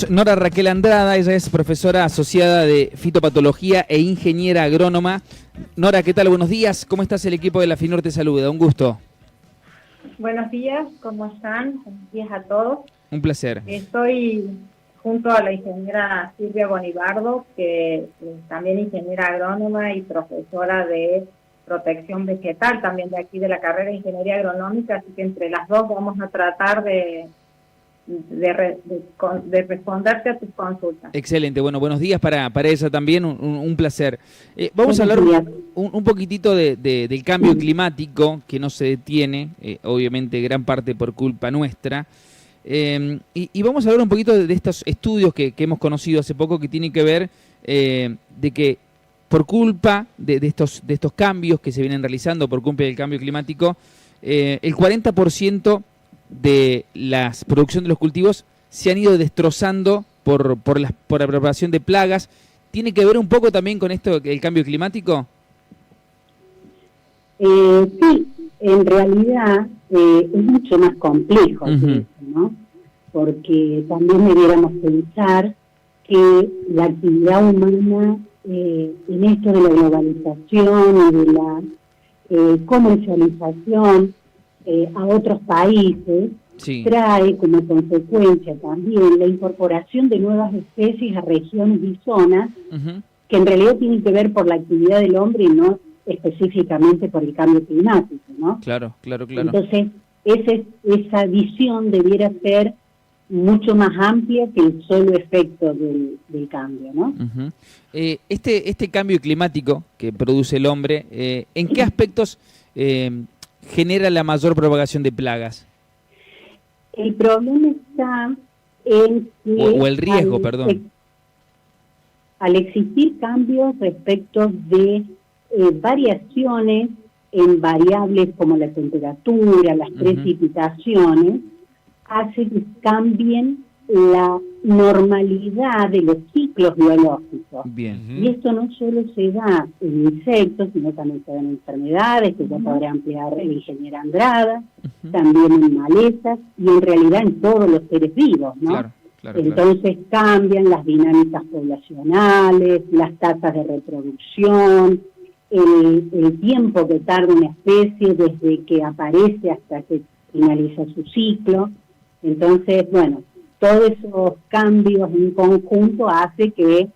Nora Raquel Andrada, ella es profesora asociada de fitopatología e ingeniera agrónoma. Nora, ¿qué tal? Buenos días. ¿Cómo estás? El equipo de la FINOR te saluda. Un gusto. Buenos días, ¿cómo están? Buenos días a todos. Un placer. Estoy junto a la ingeniera Silvia Bonibardo, que es también ingeniera agrónoma y profesora de protección vegetal, también de aquí de la carrera de ingeniería agronómica, así que entre las dos vamos a tratar de responderte a tus consultas. Excelente. Bueno, buenos días para ella también. Un placer. Vamos a hablar un poquitito del cambio climático que no se detiene, obviamente gran parte por culpa nuestra. Y vamos a hablar un poquito de estos estudios que hemos conocido hace poco que tienen que ver de que por culpa de estos cambios que se vienen realizando por culpa del cambio climático, el 40% de la producción de los cultivos se han ido destrozando por la propagación de plagas. ¿Tiene que ver un poco también con esto el cambio climático? Sí, en realidad es mucho más complejo, ¿no? Porque también debiéramos pensar que la actividad humana en esto de la globalización y de la comercialización a otros países, sí, trae como consecuencia también la incorporación de nuevas especies a regiones y zonas que en realidad tienen que ver por la actividad del hombre y no específicamente por el cambio climático, ¿no? Claro. Entonces, esa visión debiera ser mucho más amplia que el solo efecto del cambio, ¿no? Este cambio climático que produce el hombre, ¿en qué aspectos genera la mayor propagación de plagas? El problema está en que... O el riesgo, perdón. Al existir cambios respecto de variaciones en variables como la temperatura, las precipitaciones, hace que cambien la normalidad de los ciclos biológicos. Bien. Y esto no solo se da en insectos, sino también se da en enfermedades, que ya podrá ampliar la ingeniera Andrada, también en malezas y en realidad en todos los seres vivos, ¿no? Entonces cambian las dinámicas poblacionales, las tasas de reproducción, el tiempo que tarda una especie desde que aparece hasta que finaliza su ciclo. Entonces, bueno, todos esos cambios en conjunto hace que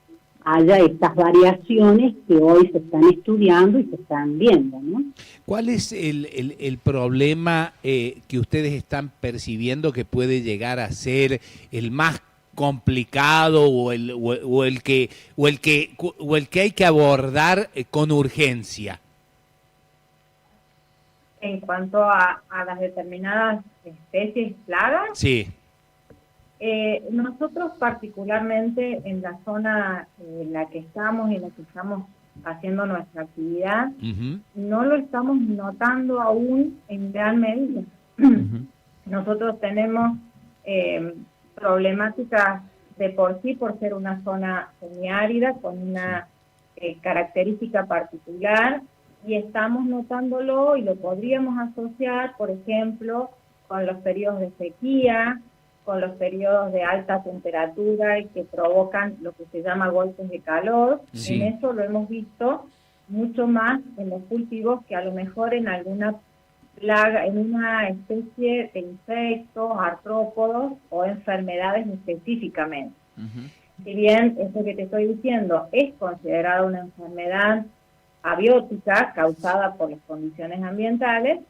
haya estas variaciones que hoy se están estudiando y se están viendo, ¿no? ¿Cuál es el problema que ustedes están percibiendo que puede llegar a ser el más complicado o el que hay que abordar con urgencia? En cuanto a las determinadas especies plagas, sí. Nosotros particularmente en la zona en la que estamos y en la que estamos haciendo nuestra actividad, no lo estamos notando aún en gran medida. Nosotros tenemos problemáticas de por sí por ser una zona semiárida con una característica particular, y estamos notándolo y lo podríamos asociar, por ejemplo, con los periodos de sequía, con los periodos de alta temperatura y que provocan lo que se llama golpes de calor. Sí. En eso lo hemos visto mucho más en los cultivos que a lo mejor en alguna plaga, en una especie de insectos, artrópodos o enfermedades específicamente. Si bien esto que te estoy diciendo es considerado una enfermedad abiótica causada por las condiciones ambientales,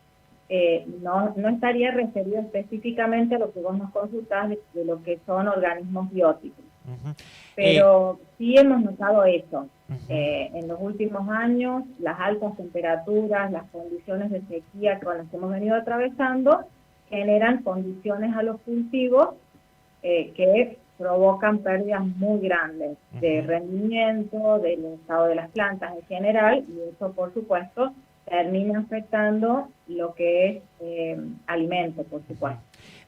no estaría referido específicamente a lo que vos nos consultás de lo que son organismos bióticos. Pero sí hemos notado eso. En los últimos años, las altas temperaturas, las condiciones de sequía con las que hemos venido atravesando, generan condiciones a los cultivos que provocan pérdidas muy grandes de rendimiento, del estado de las plantas en general, y eso, por supuesto, termina afectando lo que es alimento, por supuesto.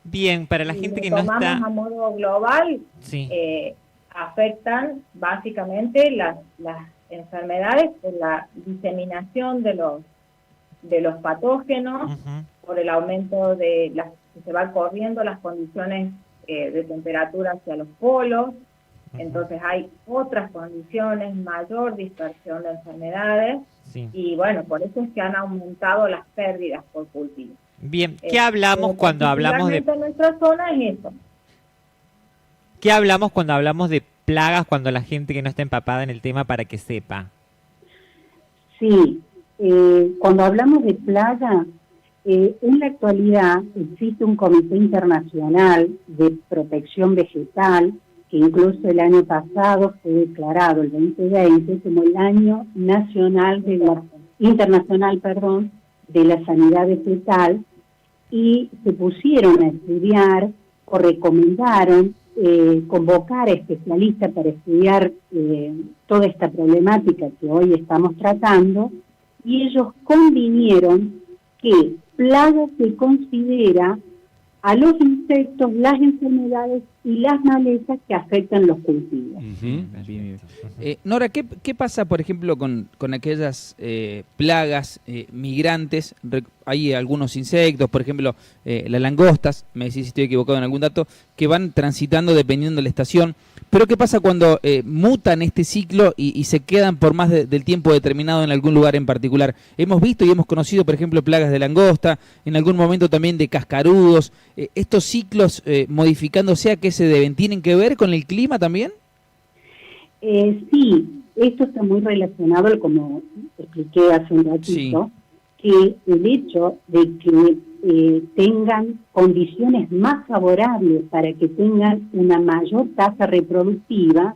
Bien, para la gente que no está... tomamos a modo global, sí, afectan básicamente las enfermedades por la diseminación de los patógenos, por el aumento de que se va corriendo las condiciones de temperatura hacia los polos, entonces hay otras condiciones, mayor dispersión de enfermedades, Sí. y bueno, por eso es que han aumentado las pérdidas por cultivo. Bien, ¿qué hablamos cuando hablamos de En nuestra zona es eso. qué hablamos cuando hablamos de plagas, cuando la gente que no está empapada en el tema para que sepa? Sí, cuando hablamos de plaga, en la actualidad existe un comité internacional de protección vegetal, que incluso el año pasado fue declarado, el 2020, como el año nacional de la, internacional, perdón, de la sanidad vegetal, y se pusieron a estudiar o recomendaron convocar a especialistas para estudiar toda esta problemática que hoy estamos tratando, y ellos convinieron que plaga se considera a los insectos, las enfermedades y las malezas que afectan los cultivos. Bien, bien. Nora, ¿qué pasa, por ejemplo, con aquellas plagas migrantes? Hay algunos insectos, por ejemplo, las langostas, me decís si estoy equivocado en algún dato, que van transitando dependiendo de la estación. Pero ¿qué pasa cuando mutan este ciclo y se quedan por más del tiempo determinado en algún lugar en particular? Hemos visto y hemos conocido, por ejemplo, plagas de langosta, en algún momento también de cascarudos. ¿Estos ciclos modificándose a qué se deben? ¿Tienen que ver con el clima también? Sí, esto está muy relacionado, como expliqué hace un ratito, que el hecho de que tengan condiciones más favorables para que tengan una mayor tasa reproductiva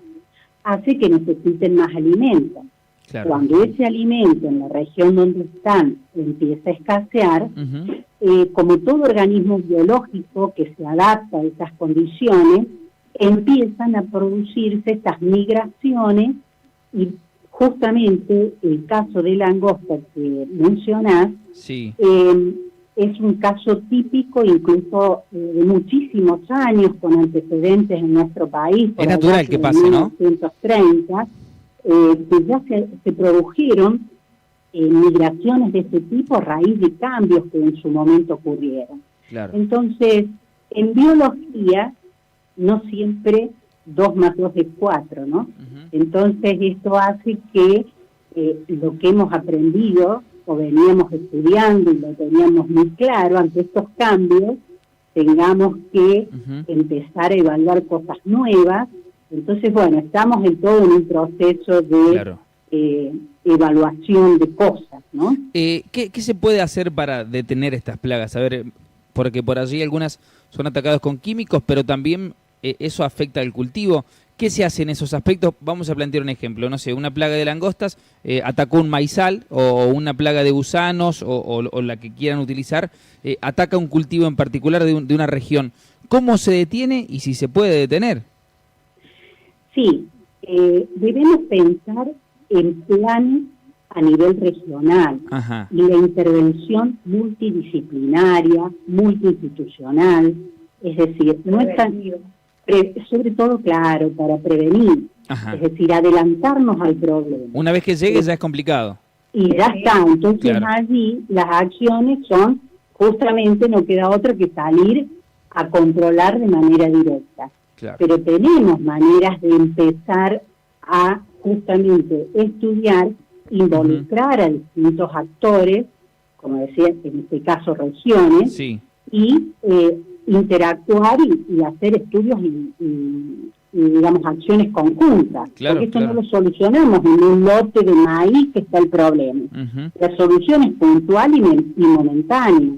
hace que necesiten más alimentos. Claro. Cuando ese alimento en la región donde están empieza a escasear, como todo organismo biológico que se adapta a esas condiciones, empiezan a producirse estas migraciones, y justamente el caso de langosta que mencionás es un caso típico, incluso de muchísimos años, con antecedentes en nuestro país. Es natural que pase, ¿no? 1930, que ya se produjeron migraciones de este tipo a raíz de cambios que en su momento ocurrieron. Claro. Entonces, en biología, no siempre 2 más 2 es 4, ¿no? Entonces, esto hace que lo que hemos aprendido o veníamos estudiando y lo teníamos muy claro ante estos cambios, tengamos que empezar a evaluar cosas nuevas. Entonces, bueno, estamos en todo en un proceso de evaluación de cosas, ¿no? ¿Qué se puede hacer para detener estas plagas? A ver, porque por allí algunas son atacadas con químicos, pero también eso afecta al cultivo. ¿Qué se hace en esos aspectos? Vamos a plantear un ejemplo. No sé, una plaga de langostas atacó un maizal, o una plaga de gusanos, o la que quieran utilizar, ataca un cultivo en particular de una región. ¿Cómo se detiene y si se puede detener? Sí, debemos pensar en planes a nivel regional. Y la intervención multidisciplinaria, multiinstitucional, es decir, no es tan, sobre todo, claro, para prevenir, es decir, adelantarnos al problema. Una vez que llegue ya es complicado. Y ya está, entonces allí las acciones son, justamente no queda otra que salir a controlar de manera directa. Pero tenemos maneras de empezar a justamente estudiar, involucrar a distintos actores, como decía, en este caso regiones, y interactuar y hacer estudios y digamos, acciones conjuntas. Porque esto no lo solucionamos en un lote de maíz que está el problema. La solución es puntual y momentánea.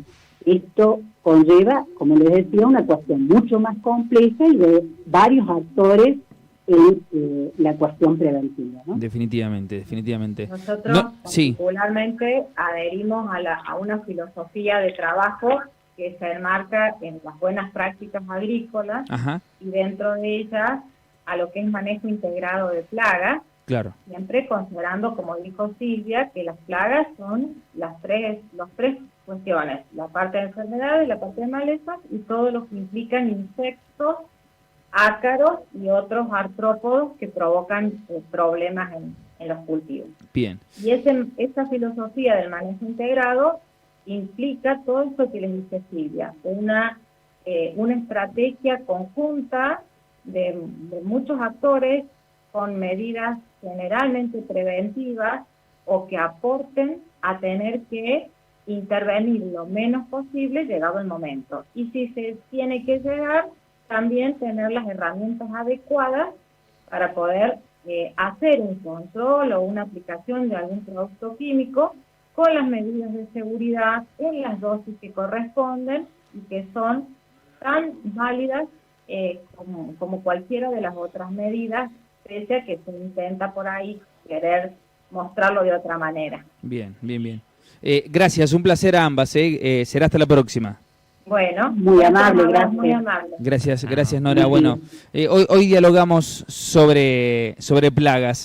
Esto conlleva, como les decía, una cuestión mucho más compleja y de varios actores en la cuestión preventiva, ¿no? Definitivamente. Nosotros particularmente adherimos a una filosofía de trabajo que se enmarca en las buenas prácticas agrícolas y dentro de ellas a lo que es manejo integrado de plagas, siempre considerando, como dijo Silvia, que las plagas son los tres cuestiones: la parte de enfermedades, la parte de malezas y todo lo que implican insectos, ácaros y otros artrópodos que provocan problemas en los cultivos. Bien. Y esa filosofía del manejo integrado implica todo esto que les dice Silvia, una una estrategia conjunta de muchos actores con medidas generalmente preventivas o que aporten a tener que intervenir lo menos posible llegado el momento. Y si se tiene que llegar, también tener las herramientas adecuadas para poder hacer un control o una aplicación de algún producto químico con las medidas de seguridad en las dosis que corresponden y que son tan válidas como cualquiera de las otras medidas, pese a que se intenta por ahí querer mostrarlo de otra manera. Bien, bien, bien. Gracias, un placer a ambas. Será hasta la próxima. Bueno, muy amable, gracias. Muy amable. Gracias, Nora. Bueno, hoy dialogamos sobre plagas.